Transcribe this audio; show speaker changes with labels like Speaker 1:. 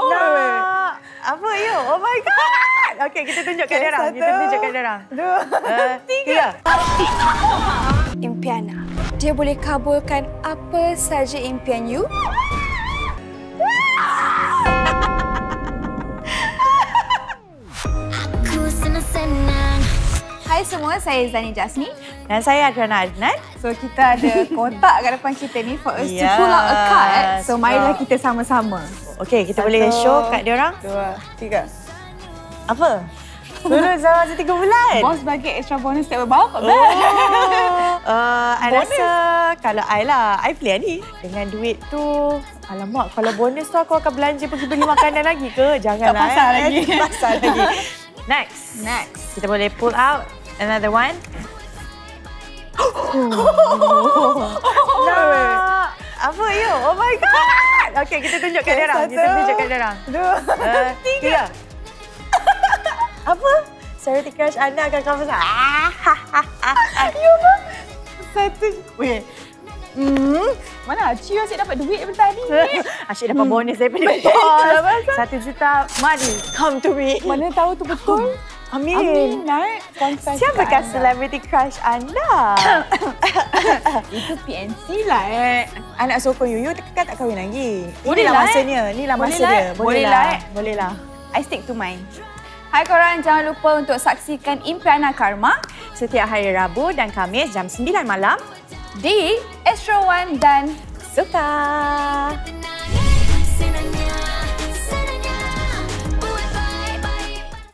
Speaker 1: Nak. Apa you? Oh my God. Okey, kita tunjukkan dia orang. Kita tunjukkan dia orang. 2, 3.
Speaker 2: Impiana. Dia boleh kabulkan apa saja impian you. Hai semua, saya Zani Jasni.
Speaker 1: Dan saya Adriana Adnan.
Speaker 2: So, kita ada kotak kat depan kita ni for us to pull out a card. So, marilah kita sama-sama.
Speaker 1: Okey, kita boleh show kat dia orang.
Speaker 2: 2, 3.
Speaker 1: Apa? Lulus dalam masa 3 bulan.
Speaker 2: Bos bagi extra bonus tak berapa.
Speaker 1: I rasa kalau I lah, I plan ni. Dengan duit tu, alamak, kalau bonus tu aku akan belanja pergi beli makanan lagi ke? Janganlah.
Speaker 2: Tak pasal lagi.
Speaker 1: Tak pasal lagi. Next. Kita boleh pull out another one. Nak. Apa you? Oh my God. Okey, kita tunjukkan dia orang. Kita tunjukkan dia orang. 2, 3. Apa? Celebrity crush anda akan cover saya.
Speaker 2: You pun. Satu. Weh. Mana Aci asyik dapat duit daripada tadi?
Speaker 1: Asyik dapat bonus daripada bos. 1 juta money come to me.
Speaker 2: Mana tahu tu betul?
Speaker 1: Amin.
Speaker 2: Naik.
Speaker 1: Siapakah celebrity crush anda?
Speaker 2: Itu PNC lah
Speaker 1: Anak sokong you kan tak kahwin lagi.
Speaker 2: Boleh
Speaker 1: Inilah
Speaker 2: lah,
Speaker 1: masanya. Inilah masa dia.
Speaker 2: Boleh lah.
Speaker 1: Boleh lah.
Speaker 2: I stick to mine. Hai korang, jangan lupa untuk saksikan Impiana Karma
Speaker 1: Setiap hari Rabu dan Khamis jam 9 malam
Speaker 2: di Astro One dan
Speaker 1: Suka.